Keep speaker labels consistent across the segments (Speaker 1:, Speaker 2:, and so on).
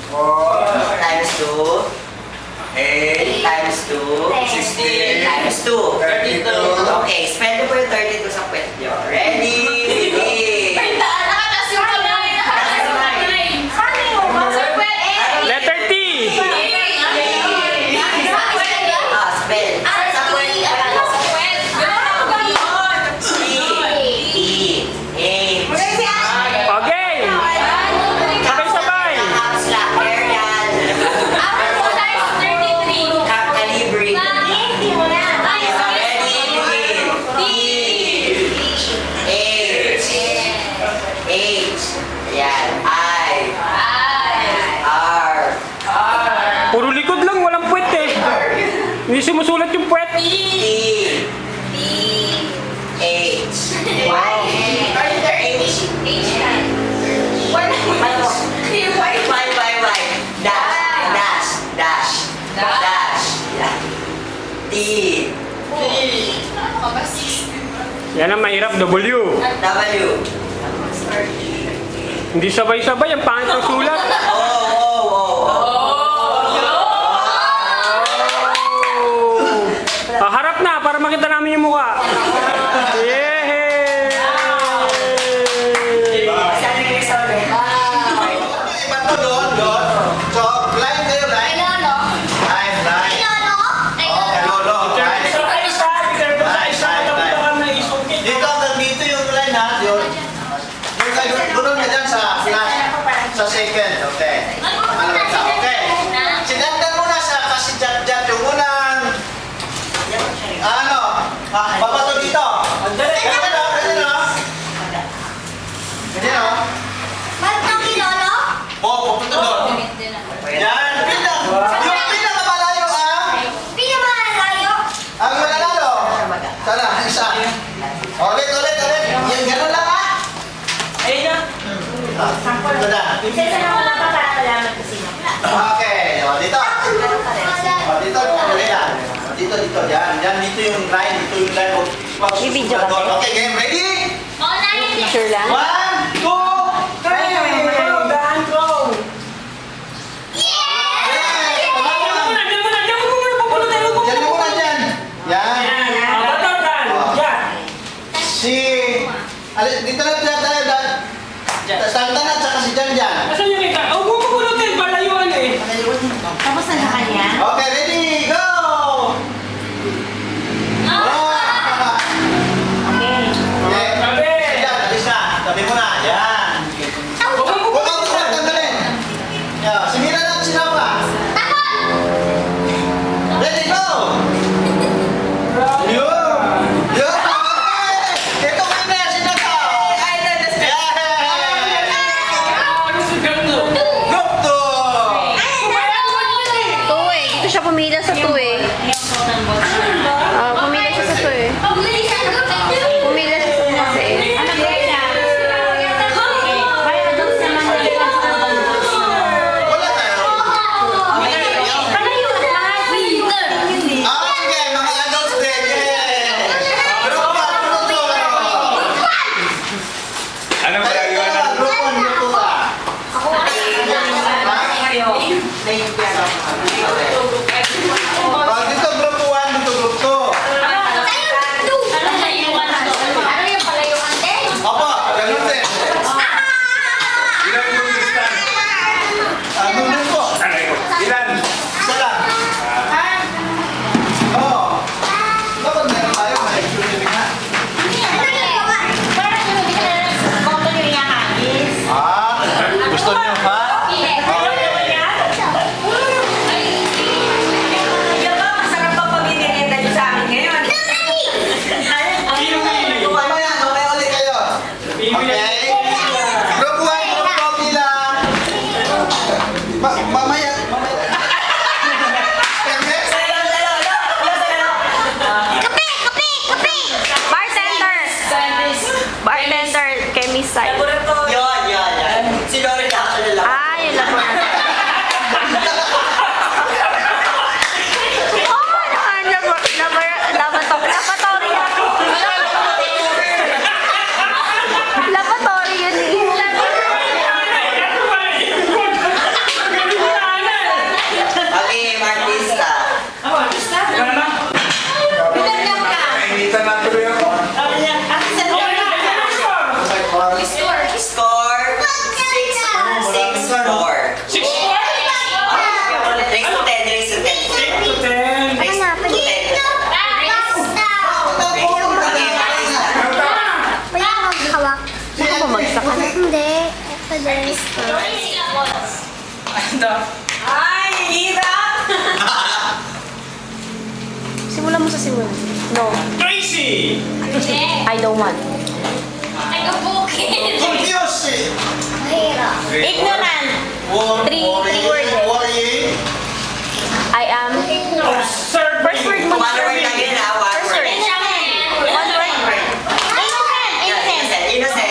Speaker 1: 4 times 2. 8 times 2. 16 times 2. 32. Okay, spend po yung 32 sa puwet nyo. Ready? Begin!
Speaker 2: Letter T.
Speaker 1: Spell. Sa puwet.
Speaker 2: Okay. Sabay-sabay.
Speaker 1: Caps lock. Arial. Calibre.
Speaker 2: Puro likod lang, walang puwet eh. Hindi sumusulat yung puwet. Yan ang mahirap, W. Hindi sabay-sabay, ang pangit ng sulat. Harap na para makita namin yung mukha. Yehey!
Speaker 3: Sa second, okay. Okay. Sinandan mo na sa kasi dyan yung unang papato dito. Ganyan o. Pupunta doon. Yan. Yung pinakamalayo ang mananalo. Sana, isa. Ulit. Yan, gano'n lang Ito na. Okay, dito. Dito. Yan, dito yung line.
Speaker 4: I-video ka tayo.
Speaker 3: Okay, game ready?
Speaker 4: Picture lang.
Speaker 3: 1, 2, 3. Dito lang tayo dyan. Santa na at saka si Jan dyan.
Speaker 2: Asan yung kita? Oh, pupulutin, palayuan eh.
Speaker 4: Tapos na sa kanya?
Speaker 3: Okay, ready, go! Okay. Jan, alis na. Tabi mo na. Yan. Huwag ang tanggalin. Sumira na at sinapa. Ready, go!
Speaker 4: Pumila sa 2 eh. Pumila siya sa 2 eh. Pumila siya sa 2 kasi eh.
Speaker 3: Wala tayo. Okay, mga adults din. Group 1.
Speaker 5: Ano ba yung
Speaker 3: Group 1. Dito group 1, dito group 2. Opo, ganun din.
Speaker 5: ilan yung listan?
Speaker 3: Ano din po?
Speaker 5: Ilan?
Speaker 3: Isa lang. Oo. Dapat meron tayo, ma-exclusion nga. Gusto niyo ha? Mamaya ulit kayo. Okay? Group 1, group 2 bilang. Mamaya.
Speaker 4: Bartender, chemist side.
Speaker 1: Yan. Sino reaction nila?
Speaker 4: Yun lang po. Laboratory yun eh.
Speaker 1: Ano? Ay, hirap!
Speaker 4: Simulan mo sa simula. No.
Speaker 5: Tracy!
Speaker 4: I don't want.
Speaker 3: Confused.
Speaker 4: Ignorant. Three words.
Speaker 3: Worrying.
Speaker 4: I am.
Speaker 2: Observe.
Speaker 4: First word mo.
Speaker 1: One word lang yun ha, one
Speaker 4: First
Speaker 1: word.
Speaker 4: word. One word. Innocent. Innocent.
Speaker 1: Innocent.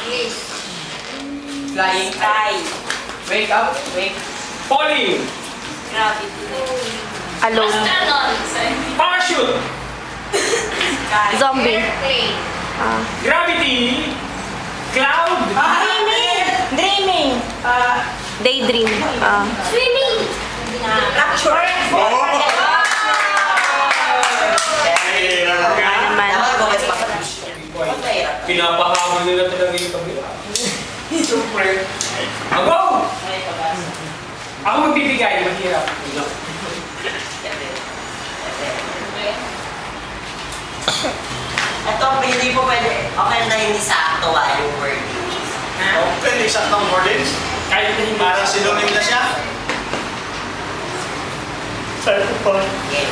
Speaker 1: Galing. Flying high. Wake up, wake.
Speaker 2: Falling.
Speaker 4: Alone.
Speaker 2: Parachute.
Speaker 4: Zombie.
Speaker 2: Gravity. Cloud.
Speaker 4: Dreaming. Daydream. Naman.
Speaker 1: Dapat gumits pa.
Speaker 2: Pinapahabol nila talaga yung kabila. Siyempre. Go! Ako magbibigay, mahirap.
Speaker 1: Ito, hindi po pwede. Okay na hindi sakto yung wording.
Speaker 3: Open, isaktong wordings.
Speaker 2: Kahit na hindi.
Speaker 3: Para synonym na siya.
Speaker 2: Sorry po.
Speaker 1: Okay.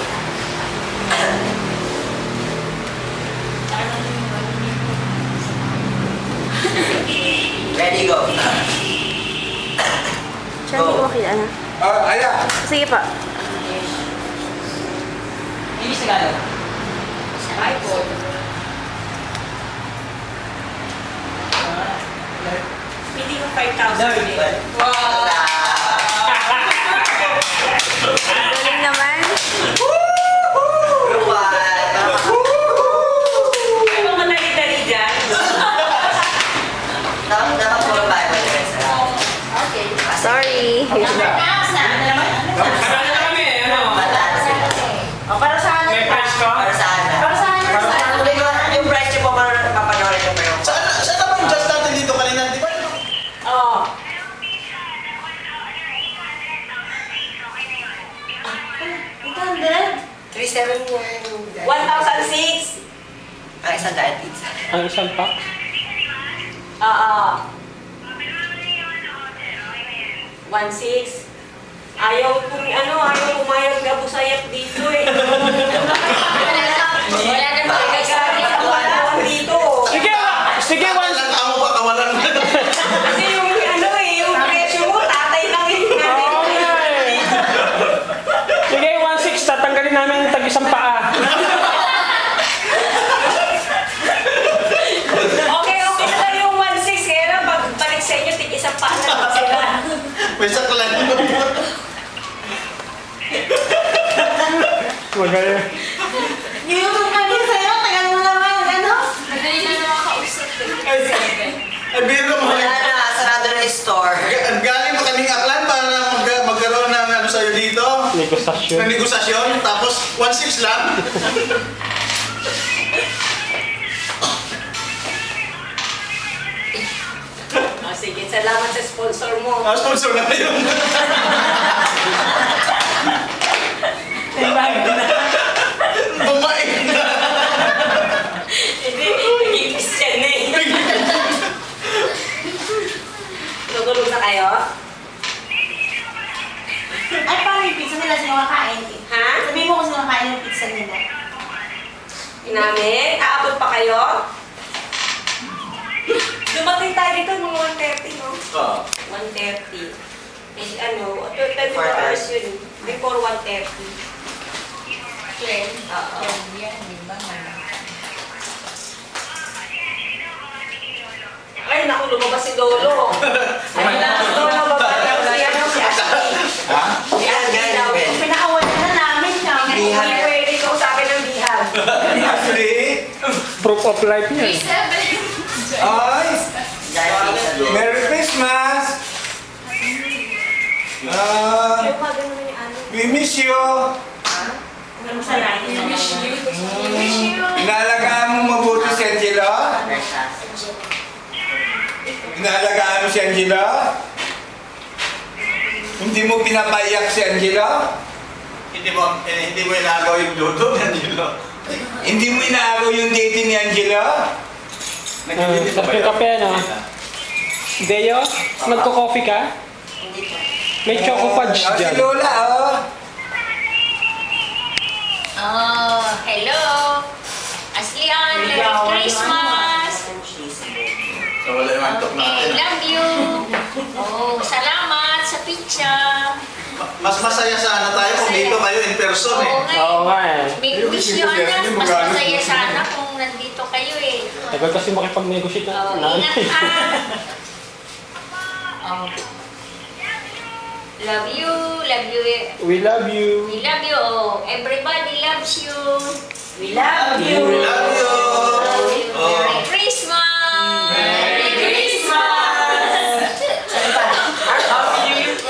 Speaker 1: Ready, go.
Speaker 4: Siya, hindi ko makita. Ano?
Speaker 5: Ayan.
Speaker 4: Sige pa.
Speaker 1: Hindi sa gano'n. Ay po.
Speaker 6: Hindi ko 5,000.
Speaker 1: Wow!
Speaker 4: Galing naman.
Speaker 6: May mga nalidali dyan.
Speaker 1: Dapat po yung Bible verse.
Speaker 4: Sorry.
Speaker 2: Ano na kami? Ano?
Speaker 1: Mataas sila.
Speaker 6: Para saan?
Speaker 2: May price ka?
Speaker 1: Para saan na?
Speaker 6: Para saan?
Speaker 1: Yung price nyo po papanoorin nyo pa yung
Speaker 3: Saan naman yung judge natin dito kanina? Di ba?
Speaker 6: Oo.
Speaker 1: 371.
Speaker 6: 1,006.
Speaker 1: Ang isang diet pizza.
Speaker 2: Ang isang pack?
Speaker 6: Oo. 1,600. Ayaw pumayag na busayap dito eh.
Speaker 4: Wala na
Speaker 6: Nagagalit ako katawan dito.
Speaker 2: Sige! Sige, one.
Speaker 3: Ilang tao pa kawalan mo.
Speaker 6: Kasi yung presyo mo, tatay lang yun.
Speaker 2: Oo nga eh. Sige, 1.6. Tatanggalin namin yung tag-isang paa.
Speaker 6: Okay na lang yung 1,600. Kaya lang, pagbalik sa inyo, tig-isang pa na sila.
Speaker 3: May saklan.
Speaker 2: Magaling.
Speaker 6: Yung ano sa'yo, tagal mo naman, ano?
Speaker 3: Ay, biro mo.
Speaker 1: Wala na, sarado na yung store.
Speaker 3: Galing mo kaming aklan para magkaroon ng ano sa'yo dito.
Speaker 2: Negosasyon.
Speaker 3: Ng negosasyon. Tapos 1,600 lang.
Speaker 6: Oh, sige, salamat sa sponsor mo.
Speaker 3: Sponsor na yun. Bumain na.
Speaker 6: Hindi, nag-ipis yan eh. Nagulog na kayo?
Speaker 7: Ay, paano yung pizza nila sino kakain?
Speaker 6: Ha?
Speaker 7: Sabihin mo kung sino kakain yung pizza nila.
Speaker 6: Inamin? Aabot pa kayo? Dumating tayo dito mga 1:30, no?
Speaker 3: Oo.
Speaker 6: 1:30. Eh, ano, 24 hours yun. Before 1:30. Oo. Ay, naku, lumabas si Lolo. Ay, naku, lumabas si ano, si Ashley.
Speaker 5: Ha?
Speaker 1: Yan, yan, Ben.
Speaker 7: Pinakawalan na namin siya.
Speaker 6: Hindi pwede kausapin ng bihag.
Speaker 5: Actually,
Speaker 2: Proof of life yan.
Speaker 5: ay,
Speaker 1: Diet pizza.
Speaker 5: Merry Christmas! We miss you! Inalagaan mo mabuti si Angelo? Inalagaan mo si Angelo? Hindi mo pinapaiyak si Angelo?
Speaker 3: Hindi mo inagaw yung luto, Angelo.
Speaker 5: Hindi mo inaagaw yung date ni Angelo?
Speaker 2: Sarap yung kape, ano? Deo, magko-coffee ka?
Speaker 1: Hindi po.
Speaker 2: May choco fudge
Speaker 5: Si
Speaker 2: dyan.
Speaker 5: Lola, oh.
Speaker 4: Oh, hello. Aslian, Merry Christmas.
Speaker 3: So, wala yung antok
Speaker 4: I
Speaker 3: natin.
Speaker 4: love you. Oh, salamat sa pizza.
Speaker 3: Mas masaya sana tayo kung dito kayo in person eh.
Speaker 4: Oo nga.
Speaker 2: Oo nga eh.
Speaker 4: May wish nyo, anak. Mas masaya sana kung nandito kayo eh.
Speaker 2: Tagal kasi makipag-negotiate
Speaker 4: Oh,
Speaker 2: na.
Speaker 4: ingat ka. Oh. Love you. Love you.
Speaker 2: We love you.
Speaker 4: We love you. Oh, everybody loves you.
Speaker 7: We love you.
Speaker 3: We love you. Oh.
Speaker 4: Merry Christmas. Merry Christmas.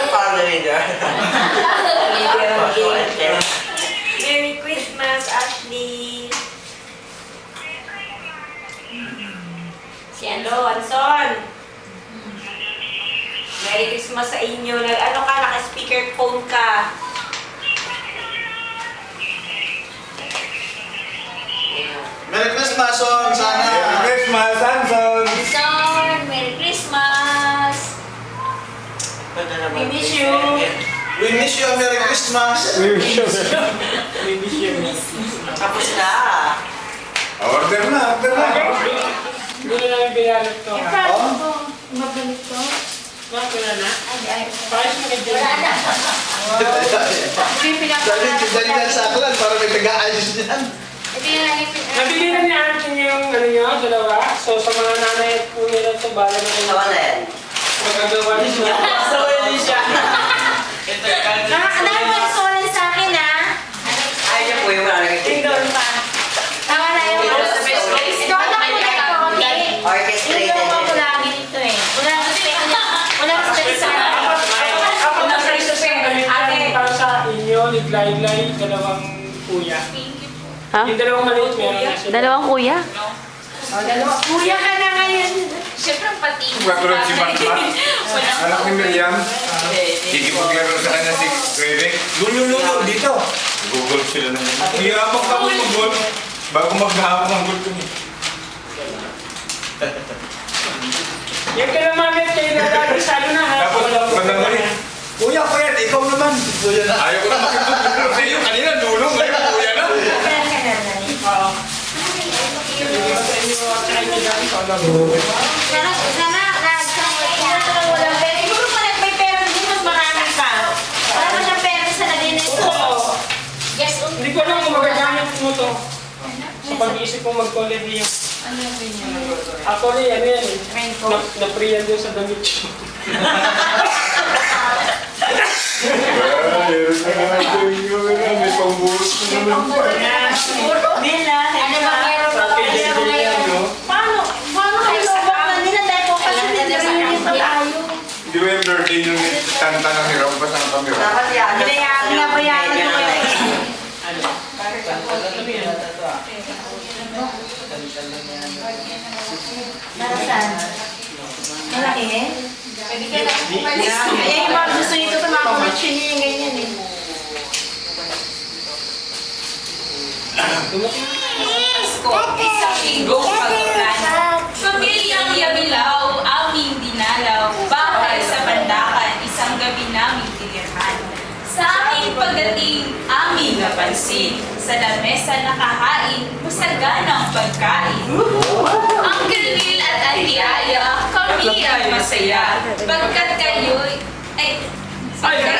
Speaker 1: Paano rin dyan?
Speaker 6: Merry Christmas, Ashley. Si Anson. Merry Christmas sa inyo. Ano ka, naka-speakerphone ka.
Speaker 3: Merry Christmas, Son. Sana.
Speaker 5: Merry Christmas, Anson.
Speaker 4: Son, Merry Christmas.
Speaker 7: We miss you.
Speaker 3: We wish you a Merry Christmas.
Speaker 2: We wish you. We wish you.
Speaker 1: Tapos na.
Speaker 5: Order na, order na.
Speaker 2: Hindi na namin binalot to.
Speaker 7: Eh,
Speaker 2: ha?
Speaker 7: paano ko mabalik to?
Speaker 2: Bakit wala na?
Speaker 7: Ay,
Speaker 2: Pakis mo kay
Speaker 4: Wala
Speaker 2: Jenny.
Speaker 4: na.
Speaker 7: ito yung pinapalala ko.
Speaker 3: Dali sa aklan para may taga-ayos niyan.
Speaker 4: Ito yung
Speaker 2: Nabili na ni Arkin yung ano nyo, dalawa. So sa mga nanay at kuya lang ito, bala na kayo.
Speaker 1: Wala yan.
Speaker 2: Magagawa niyo siya.
Speaker 6: So, yun siya.
Speaker 7: Dahil mo nagsunan sa akin, ha?
Speaker 1: Ay, yun po yung mga
Speaker 6: Tingnan pa.
Speaker 7: Tama na yung
Speaker 1: Ito,
Speaker 7: Ito na ko na ito, okay? Yung
Speaker 1: orchestrated.
Speaker 7: gawa ko lagi nito eh. Wala respect sa akin.
Speaker 2: Ako na sa isa sa ganito para sa inyo, ni Glay, dalawang kuya.
Speaker 8: Ha?
Speaker 2: Yung dalawang maliit meron na sila.
Speaker 8: Dalawang kuya?
Speaker 7: Kuya ka na ngayon.
Speaker 4: Siyempre pati.
Speaker 5: Magkaroon si Matmat.
Speaker 4: Walang
Speaker 5: Anak ni Miriam. Sige paglaro sa kanya si Rebek. Lulo dito. Google sila na yun. Hiyabak ka mo mag-gol. Bago maghahapon ang gol ko niya.
Speaker 2: Yung kila mami at kayo nagkakasalo na ha.
Speaker 5: Tapos, madali. Kuya, kuya, ikaw naman. Ayaw ko na makipag-gol sa iyo. Kanina, dulong. Ngayon, kuya na.
Speaker 7: Kuya ka na, Nani.
Speaker 2: Oo. Yung sa inyo at sa inyo dami ko alam.
Speaker 7: Sana, walang pera. Siguro pa may pera din, mas marami pa. Wala mo siyang pera sa naging
Speaker 2: Oo.
Speaker 4: Yes,
Speaker 2: Hindi ko alam kung magagamit mo to. Sa pag-iisip ko mag-college yung... Ako rin, ano yan eh. Na-free yan doon sa damit ko.
Speaker 5: May pangburos na naman.
Speaker 7: Nila,
Speaker 4: ano ba meron ba kayo ngayon?
Speaker 7: Paano kayo lobak na nila dahil po kasi nila pa tayo.
Speaker 5: Di ba yung birthday yung kanta ng Hiram? Basta ng kami.
Speaker 1: Dapat yan.
Speaker 7: Binayaran ko kayo. Para saan? Malaki eh?
Speaker 4: Pwede ka lang umalis.
Speaker 7: Ayan yung mga gusto nito sa mga connection niya yung ganyan eh.
Speaker 6: Isang linggo pagkulan. Pamilyang Yabilaw, aming dinalaw. Bahay sa Pandakan, isang gabi naming tinirhan. Sa aming pagdating, aming napansin. Sa lamesa nakahain, masaganang pagkain. Ang Neil at Auntie Aya, kami ang masaya. Pagkat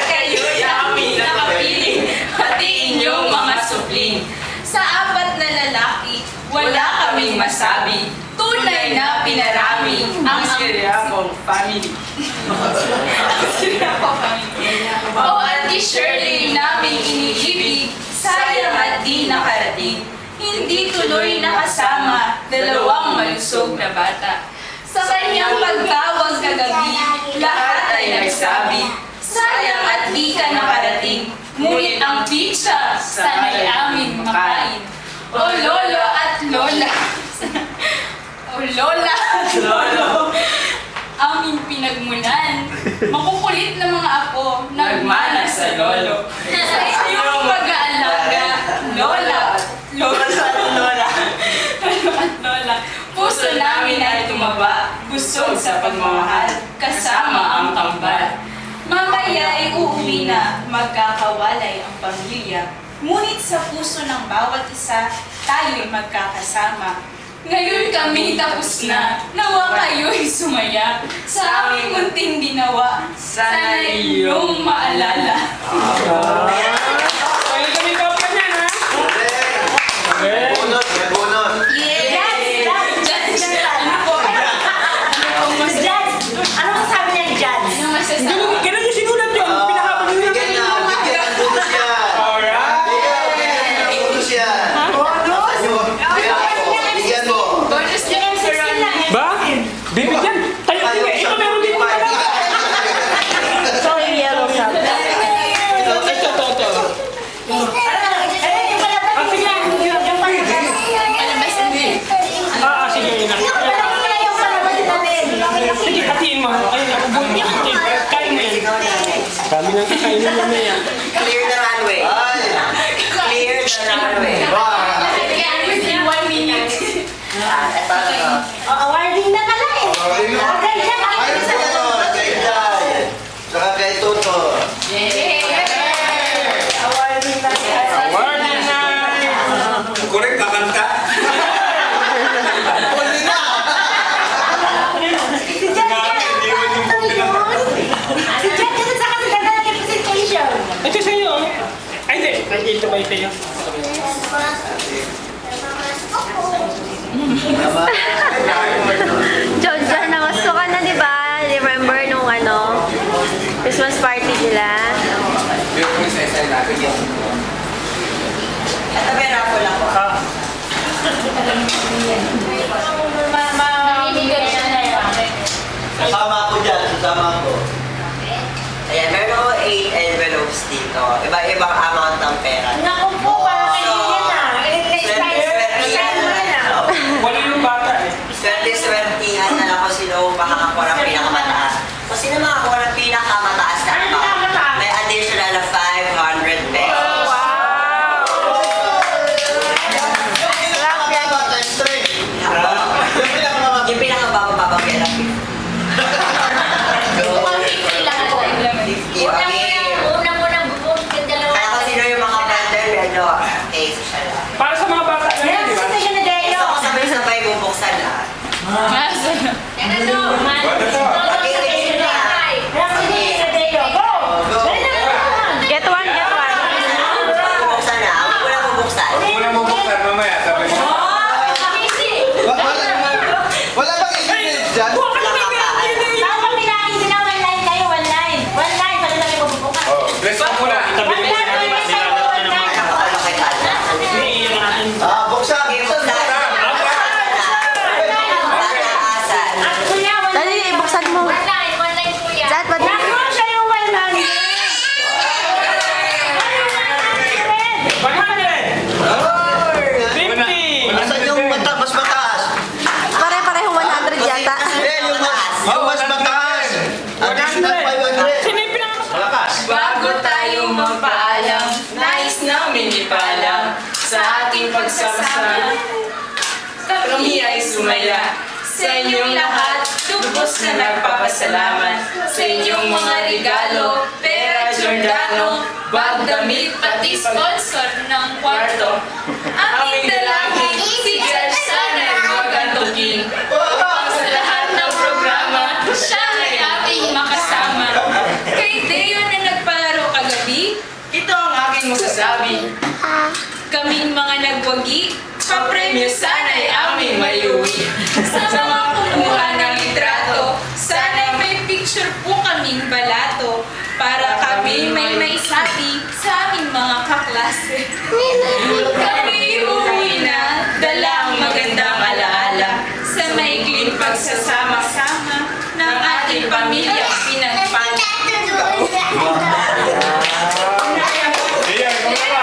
Speaker 6: kayo'y aming nakapiling, pati inyong mga supling. Sa apat na lalaki, wala kaming masabi. Tunay na pinarami ang Siriapong family. Siriapong family. O Auntie Shirley naming iniibig, sayang at di nakarating. Hindi tuloy nakasama, dalawang malusog na bata. Sa kanyang pagtawag kagabi, lahat ay nagsabi, sayang at di ka nakarating, ngunit ang pizza sana'y aming makain. O lolo at lola, o lola at lolo, aming pinagmulan. Makukulit na mga apo na pagmamahal, kasama ang kambal. Mamaya ay uuwi na, magkakawalay ang pamilya. Ngunit sa puso ng bawat isa, tayo'y magkakasama. Ngayon kami tapos na, nawa kayo'y sumaya. Sa aming munting ginawa, sana iyong maalala.
Speaker 2: Kaya kami kopya niyan, ha? Okay.
Speaker 3: Bunot, may bunot.
Speaker 7: Ano ang sabi niya dyan?
Speaker 2: Ganun yung sinulat yun. Pinahabag nyo
Speaker 3: Bigyan
Speaker 2: yun.
Speaker 3: na, bigyan ng bonus yan.
Speaker 2: Alright.
Speaker 3: Bigyan ng bonus yan. Bigyan mo.
Speaker 2: Ba? Bibigyan. Tayo, ito meron din mo talaga.
Speaker 7: Sorry, yellow shop.
Speaker 2: Ito. Ah, sige. Sige, ina. Sige, hatiin mo. Ayun, ako buhay niya. Kain mo yan. Kami nang kakainin mo na yan.
Speaker 1: Clear the runway.
Speaker 3: Ay.
Speaker 1: Clear the runway.
Speaker 6: One minute.
Speaker 1: Ito na.
Speaker 7: Awarding na pala eh. Okay, dyan.
Speaker 3: Ay, bunot. Kay Jai. Saka kay Toto.
Speaker 7: Awarding na.
Speaker 2: Award na.
Speaker 5: Correct, kakanta.
Speaker 3: Huli na.
Speaker 7: Si Jan,
Speaker 5: Hindi mo yung pinaka.
Speaker 7: si Jan, kasi sa kasi ganda ng representation.
Speaker 2: Ito sa'yo. Ay, hindi. Ito ba ito yun?
Speaker 4: John, namasko ka na, di ba? Remember nung Christmas party nila?
Speaker 1: Ito meron ako lang po.
Speaker 2: Ah.
Speaker 3: Sasama ako dyan, sasama ako.
Speaker 1: Ayan, meron ako 8 envelopes dito. Iba-ibang amount ng pera.
Speaker 7: Naku po, parang kaibigan na. Sign mo na.
Speaker 2: Wala yung bata eh.
Speaker 1: Swerte-swertihan na lang kung sino makakakuha ng pinakamataas. Kung sino makakuha ng pinakamataas na
Speaker 7: Ano
Speaker 1: amount,
Speaker 7: pinakamataas?
Speaker 1: may additional na 500 pesos.
Speaker 3: Pinakamababa times 3. Yung pinakamababa.
Speaker 1: Yung pinakamababa pera 50.
Speaker 7: Unang-unang bubong yung dalawa.
Speaker 1: Kaya kung sino yung mga brother, medyo case siya lang.
Speaker 2: Para sa mga bata na yun, di ba?
Speaker 7: Representation na Deo.
Speaker 1: Gusto ko sabay-sabay bubuksan lahat.
Speaker 7: Representation na Deo. Go!
Speaker 4: Get one, get one.
Speaker 1: Bubuksan na. Huwag ko na bubuksan.
Speaker 5: Una mo buksan mamaya, sabi mo.
Speaker 3: Wala bang ingredients dyan?
Speaker 7: Dapat pinakita na one line kayo, one line. One line, pag namin bubukan.
Speaker 5: Oh, bless mo muna.
Speaker 2: Tabi mo sinabi mo. Nilalot na naman.
Speaker 1: Ano kay Tala?
Speaker 2: Iiyan natin.
Speaker 3: Buksan.
Speaker 1: Pataasan.
Speaker 4: Dali, ibuksan mo.
Speaker 7: One line kuya.
Speaker 4: Zat, ba't
Speaker 7: Naku, siya yung one line.
Speaker 2: 50!
Speaker 3: Asan yung mas mataas?
Speaker 4: pare-parehong 100 yata?
Speaker 3: Yung mas mataas. Additional 500.
Speaker 2: Sino yung pinakamas?
Speaker 3: Malakas.
Speaker 6: Bago tayo magpaalam, nais namin ipaalam sa ating pagsasama. Kami ay sumaya sa inyong lahat, lubos na nagpapasalamat sa inyong mga regalo, pera, Giordano, bag, damit, pati sponsor ng kwarto. Aming dalangin, si Judge sana magantukin. Upang sa lahat ng programa, siya ay ating makasama. Kay Deo na nagpalaro kagabi, ito ang aking masasabi. Kaming mga nagwagi, papremyo sana'y aming mayuwi. Sa mga kumuha ng litrato, sana'y may picture po kaming balato para kami may maisabi sa aming mga kaklase. Kami uuwi na, dala ang magandang alaala sa maikling pagsasama-sama ng ating pamilyang pinagpala.
Speaker 5: Iyan, kumama.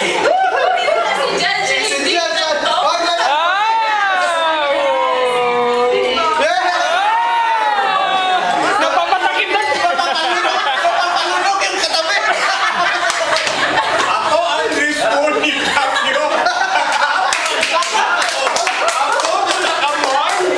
Speaker 6: Si Judge, hindi na to.
Speaker 2: Napapatakip na!
Speaker 3: Papalunok yung katabi.
Speaker 5: Ako ang responsible nyo. Ako na nakamon.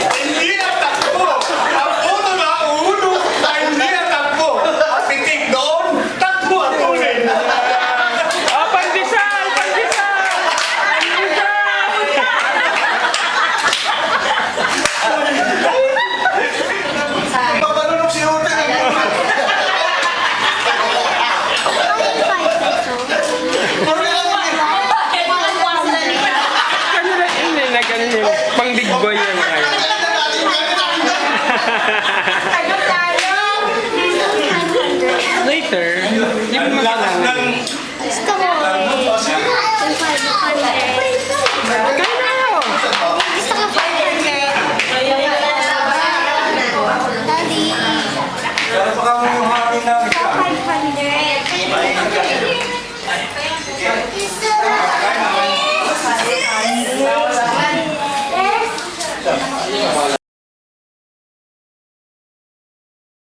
Speaker 5: Ang lakas na